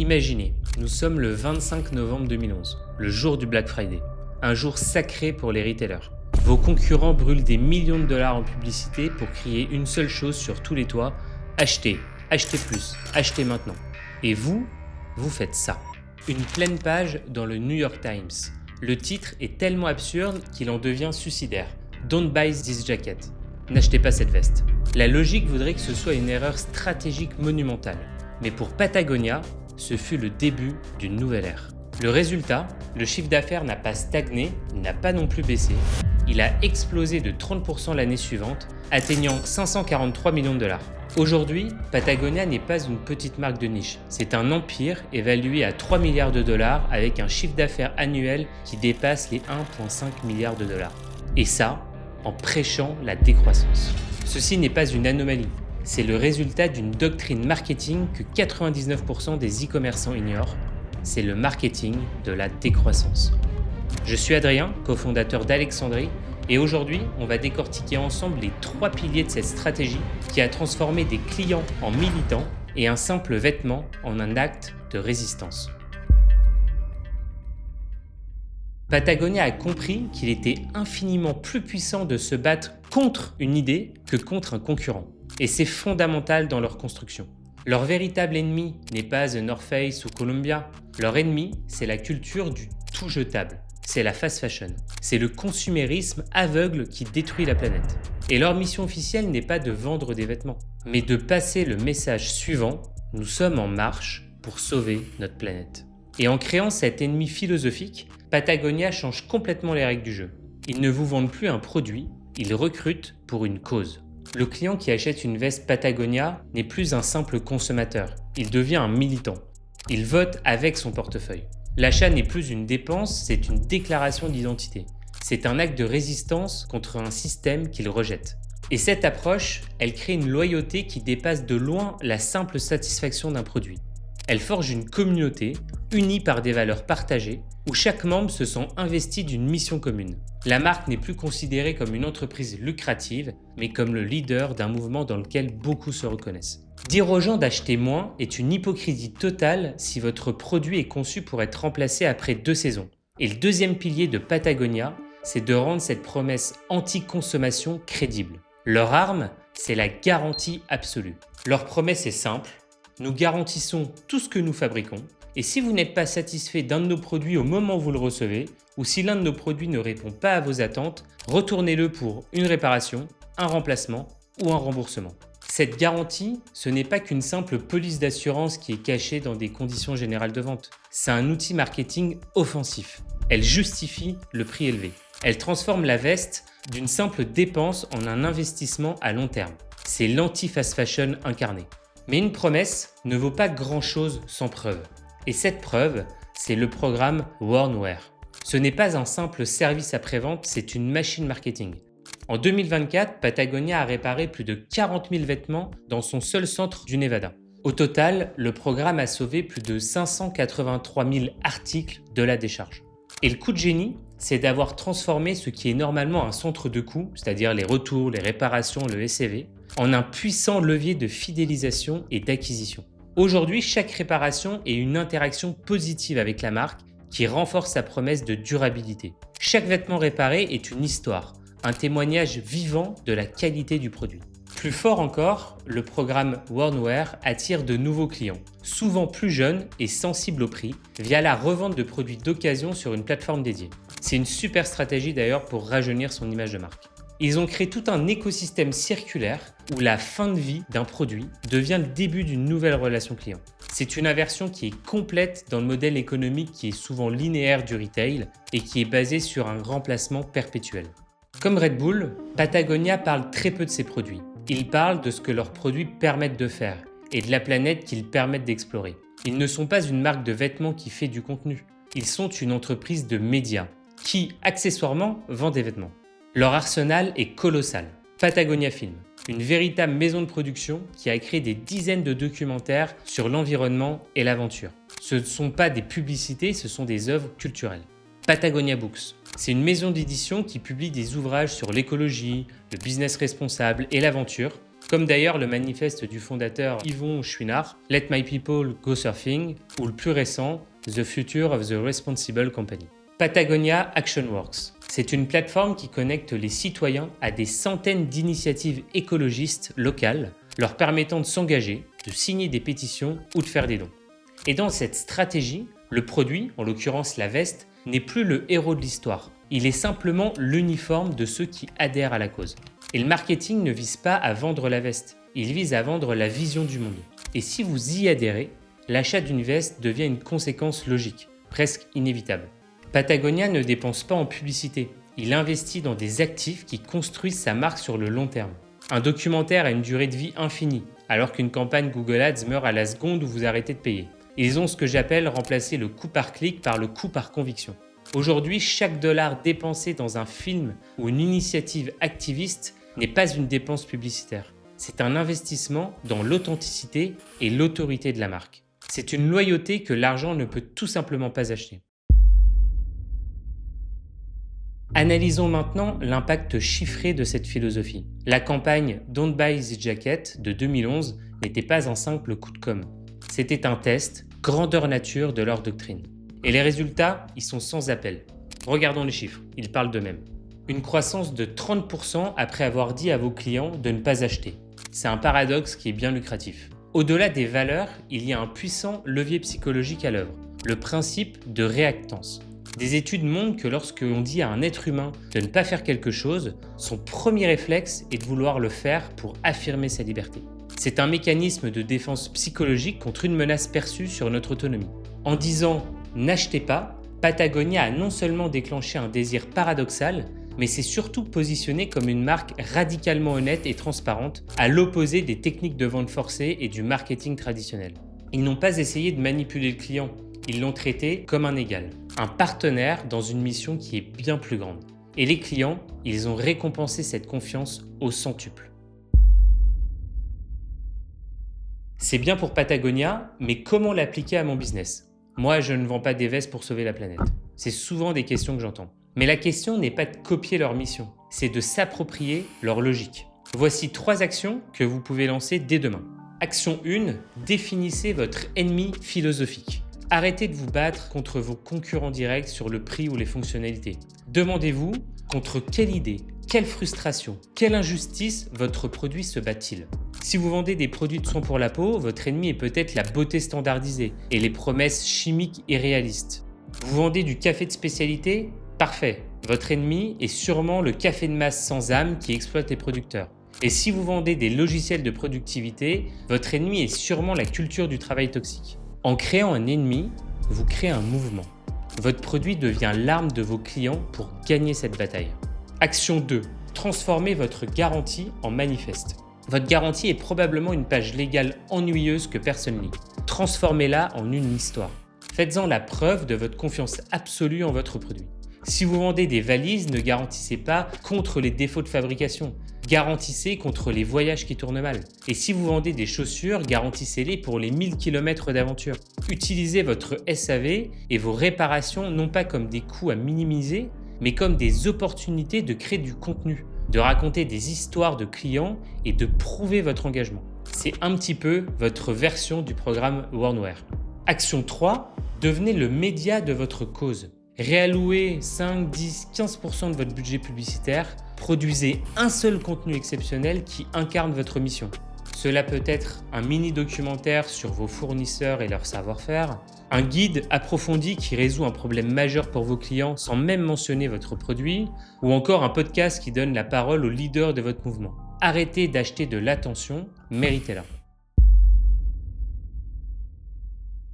Imaginez, nous sommes le 25 novembre 2011, le jour du Black Friday, un jour sacré pour les retailers. Vos concurrents brûlent des millions de dollars en publicité pour crier une seule chose sur tous les toits, achetez, achetez plus, achetez maintenant. Et vous faites ça. Une pleine page dans le New York Times. Le titre est tellement absurde qu'il en devient suicidaire. Don't buy this jacket. N'achetez pas cette veste. La logique voudrait que ce soit une erreur stratégique monumentale. Mais pour Patagonia, ce fut le début d'une nouvelle ère. Le résultat, le chiffre d'affaires n'a pas stagné, il n'a pas non plus baissé. Il a explosé de 30% l'année suivante, atteignant 543 millions de dollars. Aujourd'hui, Patagonia n'est pas une petite marque de niche. C'est un empire évalué à 3 milliards de dollars avec un chiffre d'affaires annuel qui dépasse les 1,5 milliards de dollars. Et ça, en prêchant la décroissance. Ceci n'est pas une anomalie. C'est le résultat d'une doctrine marketing que 99% des e-commerçants ignorent. C'est le marketing de la décroissance. Je suis Adrien, cofondateur d'Alexandrie, et aujourd'hui, on va décortiquer ensemble les 3 piliers de cette stratégie qui a transformé des clients en militants et un simple vêtement en un acte de résistance. Patagonia a compris qu'il était infiniment plus puissant de se battre contre une idée que contre un concurrent. Et c'est fondamental dans leur construction. Leur véritable ennemi n'est pas The North Face ou Columbia. Leur ennemi, c'est la culture du tout jetable. C'est la fast fashion. C'est le consumérisme aveugle qui détruit la planète. Et leur mission officielle n'est pas de vendre des vêtements, mais de passer le message suivant: nous sommes en marche pour sauver notre planète. Et en créant cet ennemi philosophique, Patagonia change complètement les règles du jeu. Ils ne vous vendent plus un produit, ils recrutent pour une cause. Le client qui achète une veste Patagonia n'est plus un simple consommateur, il devient un militant. Il vote avec son portefeuille. L'achat n'est plus une dépense, c'est une déclaration d'identité. C'est un acte de résistance contre un système qu'il rejette. Et cette approche, elle crée une loyauté qui dépasse de loin la simple satisfaction d'un produit. Elle forge une communauté unie par des valeurs partagées où chaque membre se sent investi d'une mission commune. La marque n'est plus considérée comme une entreprise lucrative, mais comme le leader d'un mouvement dans lequel beaucoup se reconnaissent. Dire aux gens d'acheter moins est une hypocrisie totale si votre produit est conçu pour être remplacé après 2 saisons. Et le deuxième pilier de Patagonia, c'est de rendre cette promesse anti-consommation crédible. Leur arme, c'est la garantie absolue. Leur promesse est simple: nous garantissons tout ce que nous fabriquons, et si vous n'êtes pas satisfait d'un de nos produits au moment où vous le recevez, ou si l'un de nos produits ne répond pas à vos attentes, retournez-le pour une réparation, un remplacement ou un remboursement. Cette garantie, ce n'est pas qu'une simple police d'assurance qui est cachée dans des conditions générales de vente. C'est un outil marketing offensif. Elle justifie le prix élevé. Elle transforme la veste d'une simple dépense en un investissement à long terme. C'est l'anti-fast fashion incarné. Mais une promesse ne vaut pas grand-chose sans preuve. Et cette preuve, c'est le programme Worn Wear. Ce n'est pas un simple service après-vente, c'est une machine marketing. En 2024, Patagonia a réparé plus de 40 000 vêtements dans son seul centre du Nevada. Au total, le programme a sauvé plus de 583 000 articles de la décharge. Et le coup de génie, c'est d'avoir transformé ce qui est normalement un centre de coût, c'est-à-dire les retours, les réparations, le SCV, en un puissant levier de fidélisation et d'acquisition. Aujourd'hui, chaque réparation est une interaction positive avec la marque qui renforce sa promesse de durabilité. Chaque vêtement réparé est une histoire, un témoignage vivant de la qualité du produit. Plus fort encore, le programme Worn Wear attire de nouveaux clients, souvent plus jeunes et sensibles au prix, via la revente de produits d'occasion sur une plateforme dédiée. C'est une super stratégie d'ailleurs pour rajeunir son image de marque. Ils ont créé tout un écosystème circulaire où la fin de vie d'un produit devient le début d'une nouvelle relation client. C'est une inversion qui est complète dans le modèle économique qui est souvent linéaire du retail et qui est basé sur un remplacement perpétuel. Comme Red Bull, Patagonia parle très peu de ses produits. Ils parlent de ce que leurs produits permettent de faire et de la planète qu'ils permettent d'explorer. Ils ne sont pas une marque de vêtements qui fait du contenu. Ils sont une entreprise de médias qui, accessoirement, vend des vêtements. Leur arsenal est colossal. Patagonia Film, une véritable maison de production qui a créé des dizaines de documentaires sur l'environnement et l'aventure. Ce ne sont pas des publicités, ce sont des œuvres culturelles. Patagonia Books, c'est une maison d'édition qui publie des ouvrages sur l'écologie, le business responsable et l'aventure, comme d'ailleurs le manifeste du fondateur Yvon Chouinard, Let My People Go Surfing, ou le plus récent, The Future of the Responsible Company. Patagonia Action Works. C'est une plateforme qui connecte les citoyens à des centaines d'initiatives écologistes locales, leur permettant de s'engager, de signer des pétitions ou de faire des dons. Et dans cette stratégie, le produit, en l'occurrence la veste, n'est plus le héros de l'histoire. Il est simplement l'uniforme de ceux qui adhèrent à la cause. Et le marketing ne vise pas à vendre la veste, il vise à vendre la vision du monde. Et si vous y adhérez, l'achat d'une veste devient une conséquence logique, presque inévitable. Patagonia ne dépense pas en publicité, il investit dans des actifs qui construisent sa marque sur le long terme. Un documentaire a une durée de vie infinie, alors qu'une campagne Google Ads meurt à la seconde où vous arrêtez de payer. Ils ont ce que j'appelle remplacer le coût par clic par le coût par conviction. Aujourd'hui, chaque dollar dépensé dans un film ou une initiative activiste n'est pas une dépense publicitaire. C'est un investissement dans l'authenticité et l'autorité de la marque. C'est une loyauté que l'argent ne peut tout simplement pas acheter. Analysons maintenant l'impact chiffré de cette philosophie. La campagne Don't Buy This Jacket de 2011 n'était pas un simple coup de com'. C'était un test, grandeur nature de leur doctrine. Et les résultats, ils sont sans appel. Regardons les chiffres, ils parlent d'eux-mêmes. Une croissance de 30% après avoir dit à vos clients de ne pas acheter. C'est un paradoxe qui est bien lucratif. Au-delà des valeurs, il y a un puissant levier psychologique à l'œuvre, le principe de réactance. Des études montrent que lorsque l'on dit à un être humain de ne pas faire quelque chose, son premier réflexe est de vouloir le faire pour affirmer sa liberté. C'est un mécanisme de défense psychologique contre une menace perçue sur notre autonomie. En disant « n'achetez pas », Patagonia a non seulement déclenché un désir paradoxal, mais s'est surtout positionné comme une marque radicalement honnête et transparente, à l'opposé des techniques de vente forcée et du marketing traditionnel. Ils n'ont pas essayé de manipuler le client, ils l'ont traité comme un égal, un partenaire dans une mission qui est bien plus grande. Et les clients, ils ont récompensé cette confiance au centuple. C'est bien pour Patagonia, mais comment l'appliquer à mon business ? Moi, je ne vends pas des vestes pour sauver la planète. C'est souvent des questions que j'entends. Mais la question n'est pas de copier leur mission, c'est de s'approprier leur logique. Voici 3 actions que vous pouvez lancer dès demain. Action 1, définissez votre ennemi philosophique. Arrêtez de vous battre contre vos concurrents directs sur le prix ou les fonctionnalités. Demandez-vous contre quelle idée, quelle frustration, quelle injustice votre produit se bat-il ? Si vous vendez des produits de soins pour la peau, votre ennemi est peut-être la beauté standardisée et les promesses chimiques irréalistes. Vous vendez du café de spécialité ? Parfait. Votre ennemi est sûrement le café de masse sans âme qui exploite les producteurs. Et si vous vendez des logiciels de productivité, votre ennemi est sûrement la culture du travail toxique. En créant un ennemi, vous créez un mouvement. Votre produit devient l'arme de vos clients pour gagner cette bataille. Action 2. Transformez votre garantie en manifeste. Votre garantie est probablement une page légale ennuyeuse que personne lit. Transformez-la en une histoire. Faites-en la preuve de votre confiance absolue en votre produit. Si vous vendez des valises, ne garantissez pas contre les défauts de fabrication. Garantissez contre les voyages qui tournent mal. Et si vous vendez des chaussures, garantissez-les pour les 1000 km d'aventure. Utilisez votre SAV et vos réparations non pas comme des coûts à minimiser, mais comme des opportunités de créer du contenu, de raconter des histoires de clients et de prouver votre engagement. C'est un petit peu votre version du programme Warnware. Action 3, devenez le média de votre cause. Réallouez 5, 10, 15% de votre budget publicitaire, produisez un seul contenu exceptionnel qui incarne votre mission. Cela peut être un mini-documentaire sur vos fournisseurs et leur savoir-faire, un guide approfondi qui résout un problème majeur pour vos clients sans même mentionner votre produit, ou encore un podcast qui donne la parole au leader de votre mouvement. Arrêtez d'acheter de l'attention, méritez-la.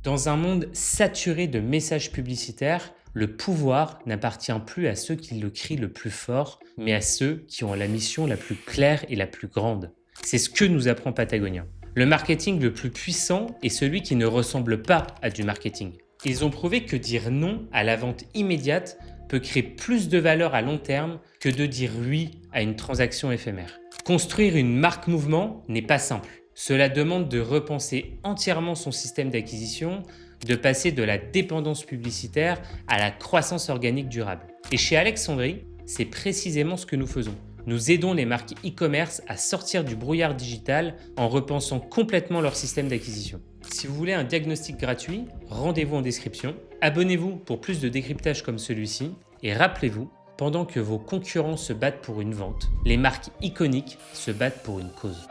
Dans un monde saturé de messages publicitaires, le pouvoir n'appartient plus à ceux qui le crient le plus fort, mais à ceux qui ont la mission la plus claire et la plus grande. C'est ce que nous apprend Patagonia. Le marketing le plus puissant est celui qui ne ressemble pas à du marketing. Ils ont prouvé que dire non à la vente immédiate peut créer plus de valeur à long terme que de dire oui à une transaction éphémère. Construire une marque mouvement n'est pas simple. Cela demande de repenser entièrement son système d'acquisition, de passer de la dépendance publicitaire à la croissance organique durable. Et chez Alexandrie, c'est précisément ce que nous faisons. Nous aidons les marques e-commerce à sortir du brouillard digital en repensant complètement leur système d'acquisition. Si vous voulez un diagnostic gratuit, rendez-vous en description. Abonnez-vous pour plus de décryptage comme celui-ci. Et rappelez-vous, pendant que vos concurrents se battent pour une vente, les marques iconiques se battent pour une cause.